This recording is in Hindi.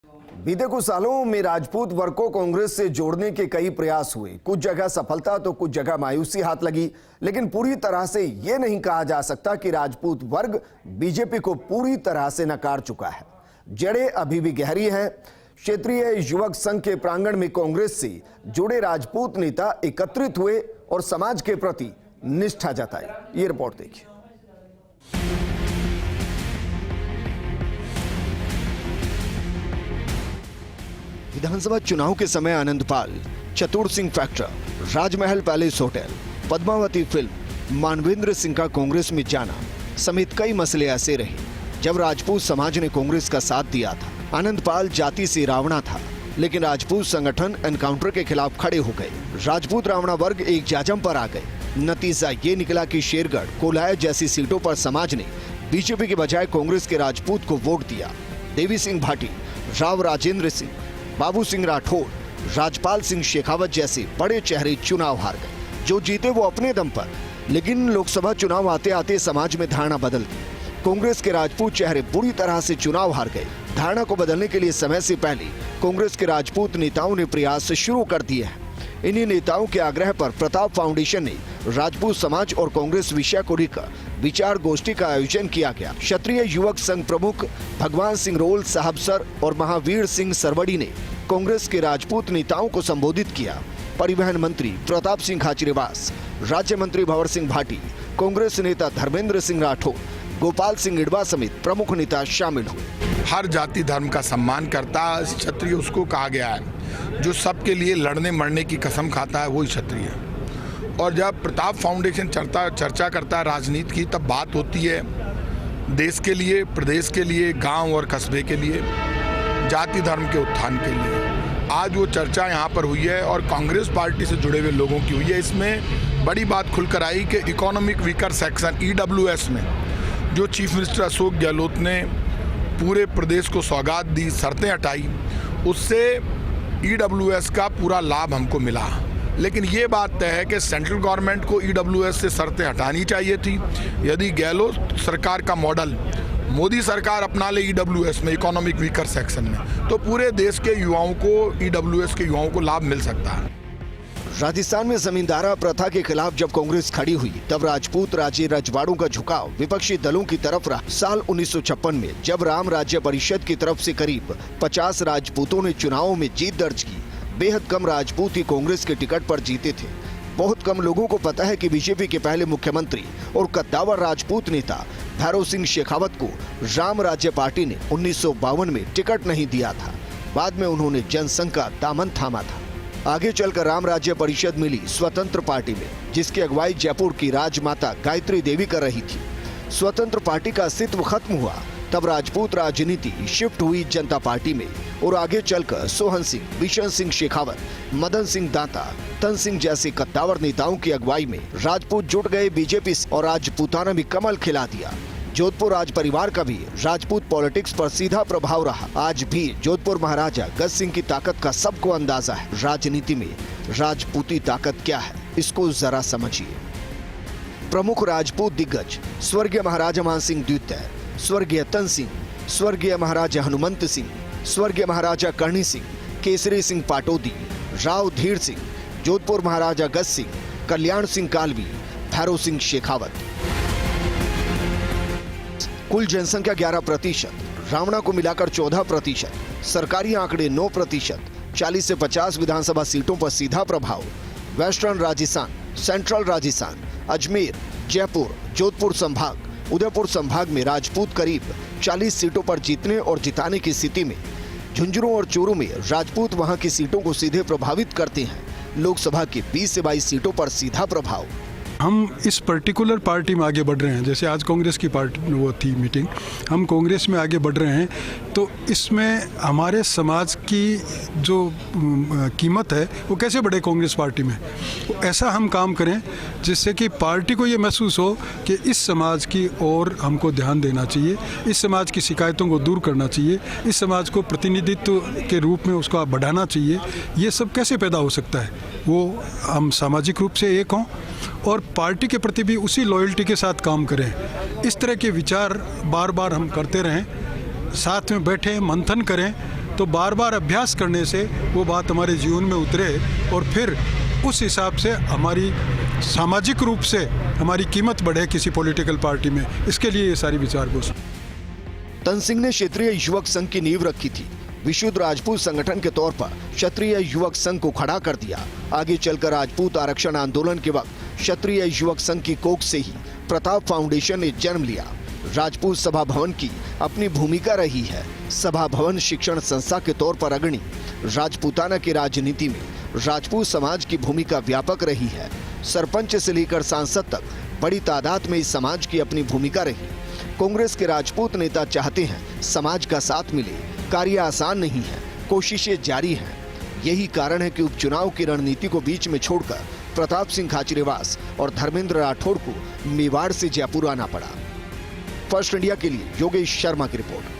बीते कुछ सालों में राजपूत वर्ग को कांग्रेस से जोड़ने के कई प्रयास हुए। कुछ जगह सफलता तो कुछ जगह मायूसी हाथ लगी, लेकिन पूरी तरह से यह नहीं कहा जा सकता कि राजपूत वर्ग बीजेपी को पूरी तरह से नकार चुका है। जड़ें अभी भी गहरी हैं। क्षेत्रीय युवक संघ के प्रांगण में कांग्रेस से जुड़े राजपूत नेता एकत्रित हुए और समाज के प्रति निष्ठा जताई। ये रिपोर्ट देखिए। विधानसभा चुनाव के समय Anandpal, Chatur Singh factor, Rajmahal palace hotel, Padmavati film, Manvendra Singh का कांग्रेस में जाना समेत कई मसले ऐसे रहे जब राजपूत समाज ने कांग्रेस का साथ दिया था। आनंदपाल जाति से रावणा था, लेकिन राजपूत संगठन एनकाउंटर के खिलाफ खड़े हो गए। राजपूत रावणा वर्ग एक जाजम पर आ गए। नतीजा ये निकला कि शेरगढ़, कोलाय जैसी सीटों पर समाज ने बीजेपी के बजाय कांग्रेस के राजपूत को वोट दिया। देवी सिंह भाटी, राव राजेंद्र सिंह, बाबू सिंह राठौड़, राजपाल सिंह शेखावत जैसे बड़े चेहरे चुनाव हार गए। जो जीते वो अपने दम पर, लेकिन लोकसभा चुनाव आते आते समाज में धारणा बदल गई। कांग्रेस के राजपूत चेहरे बुरी तरह से चुनाव हार गए। धारणा को बदलने के लिए समय से पहले कांग्रेस के राजपूत नेताओं ने प्रयास शुरू कर दिए हैं। इन्हीं नेताओं के आग्रह पर प्रताप फाउंडेशन ने राजपूत समाज और कांग्रेस विषय को लेकर विचार गोष्ठी का आयोजन किया गया। क्षत्रिय युवक संघ प्रमुख भगवान सिंह रोल साहब सर और महावीर सिंह सरवड़ी ने कांग्रेस के राजपूत नेताओं को संबोधित किया। परिवहन मंत्री प्रताप सिंह खाचरियावास, राज्य मंत्री भंवर सिंह भाटी, कांग्रेस नेता धर्मेंद्र सिंह राठौड़, गोपाल सिंह इडवा समेत प्रमुख नेता शामिल हुए। हर जाति धर्म का सम्मान करता है क्षत्रिय, उसको कहा गया है। जो सबके लिए लड़ने मरने की कसम खाता है वही क्षत्रिय है। और जब प्रताप फाउंडेशन चर्चा करता है राजनीति की, तब बात होती है देश के लिए, प्रदेश के लिए, गांव और कस्बे के लिए, जाति धर्म के उत्थान के लिए। आज वो चर्चा यहाँ पर हुई है और कांग्रेस पार्टी से जुड़े हुए लोगों की हुई है। इसमें बड़ी बात खुलकर आई कि इकोनॉमिक वीकर सेक्शन EWS में जो चीफ मिनिस्टर अशोक गहलोत ने पूरे प्रदेश को सौगात दी, शर्तें हटाई, उससे EWS का पूरा लाभ हमको मिला। लेकिन ये बात तय है कि सेंट्रल गवर्नमेंट को EWS से शर्तें हटानी चाहिए थी। यदि गहलोत सरकार का मॉडल मोदी सरकार अपना ले EWS में, इकोनॉमिक वीकर सेक्शन में, तो पूरे देश के युवाओं को, EWS के युवाओं को लाभ मिल सकता है। राजस्थान में जमींदारा प्रथा के खिलाफ जब कांग्रेस खड़ी हुई, तब राजपूत राज्य रजवाड़ों का झुकाव विपक्षी दलों की तरफ रहा। साल 1956 में जब राम राज्य परिषद की तरफ से करीब 50 राजपूतों ने चुनावों में जीत दर्ज की, बेहद कम राजपूत ही कांग्रेस के टिकट पर जीते थे। बहुत कम लोगों को पता है कि बीजेपी के पहले मुख्यमंत्री और कद्दावर राजपूत नेता भैरव सिंह शेखावत को राम राज्य पार्टी ने 1952 में टिकट नहीं दिया था। बाद में उन्होंने जनसंघ का दामन थामा था। आगे चलकर राम राज्य परिषद मिली स्वतंत्र पार्टी में, जिसकी अगुवाई जयपुर की राजमाता गायत्री देवी कर रही थी। स्वतंत्र पार्टी का अस्तित्व खत्म हुआ, तब राजपूत राजनीति शिफ्ट हुई जनता पार्टी में और आगे चलकर सोहन सिंह, बिशन सिंह शेखावत, मदन सिंह दाता, तन सिंह जैसे कद्दावर नेताओं की अगुवाई में राजपूत जुट गए बीजेपी से और राजपूताना में कमल खिला दिया। जोधपुर राज परिवार का भी राजपूत पॉलिटिक्स पर सीधा प्रभाव रहा। आज भी जोधपुर महाराजा गज सिंह की ताकत का सबको अंदाजा है। राजनीति में राजपूती ताकत क्या है, इसको जरा समझिए। प्रमुख राजपूत दिग्गज स्वर्गीय महाराजा मान सिंह द्वितीय, स्वर्गीय तन सिंह, स्वर्गीय महाराजा हनुमंत सिंह, स्वर्गीय महाराजा करणी सिंह, केसरी सिंह पाटोदी, राव धीर सिंह, जोधपुर महाराजा गज सिंह, कल्याण सिंह कालवी, भैरव सिंह शेखावत। कुल जनसंख्या 11%, रावणा को मिलाकर 14%, सरकारी आंकड़े 9%, 40 से 50 विधानसभा सीटों पर सीधा प्रभाव। वेस्टर्न राजस्थान, सेंट्रल राजस्थान, अजमेर, जयपुर, जोधपुर संभाग, उदयपुर संभाग में राजपूत करीब 40 सीटों पर जीतने और जिताने की स्थिति में। झुंझुनू और चूरू में राजपूत वहां की सीटों को सीधे प्रभावित करते हैं। लोकसभा की 20 से 22 सीटों पर सीधा प्रभाव। हम इस पर्टिकुलर पार्टी में आगे बढ़ रहे हैं। जैसे आज कांग्रेस की पार्टी वो थी मीटिंग, हम कांग्रेस में आगे बढ़ रहे हैं, तो इसमें हमारे समाज की जो कीमत है वो कैसे बढ़े कांग्रेस पार्टी में, ऐसा हम काम करें जिससे कि पार्टी को ये महसूस हो कि इस समाज की ओर हमको ध्यान देना चाहिए, इस समाज की शिकायतों को दूर करना चाहिए, इस समाज को प्रतिनिधित्व के रूप में उसको बढ़ाना चाहिए। ये सब कैसे पैदा हो सकता है, वो हम सामाजिक रूप से एक हों और पार्टी के प्रति भी उसी लॉयल्टी के साथ काम करें। इस तरह के विचार बार बार हम करते रहें, साथ में बैठे मंथन करें तो बार बार अभ्यास करने से वो बात हमारे जीवन में उतरे और फिर उस हिसाब से हमारी सामाजिक रूप से हमारी कीमत बढ़े किसी पॉलिटिकल पार्टी में। इसके लिए ये सारी विचार गोष्ठी। तन सिंह ने क्षेत्रीय युवक संघ की नींव रखी थी। विशुद्ध राजपूत संगठन के तौर पर क्षत्रिय युवक संघ को खड़ा कर दिया। आगे चलकर राजपूत आरक्षण आंदोलन के वक्त क्षत्रिय युवक संघ की कोख से ही प्रताप फाउंडेशन ने जन्म लिया। राजपूत सभा भवन की अपनी भूमिका रही है। सभा भवन शिक्षण संस्था के तौर पर अग्रणी। राजपूताना की राजनीति में राजपूत समाज की भूमिका व्यापक रही है। सरपंच से लेकर सांसद तक बड़ी तादाद में इस समाज की अपनी भूमिका रही। कांग्रेस के राजपूत नेता चाहते हैं समाज का साथ मिले। कार्य आसान नहीं है, कोशिशें जारी हैं। यही कारण है कि उपचुनाव की रणनीति को बीच में छोड़कर प्रताप सिंह खाचरियावास और धर्मेंद्र राठौड़ को मेवाड़ से जयपुर आना पड़ा। फर्स्ट इंडिया के लिए योगेश शर्मा की रिपोर्ट।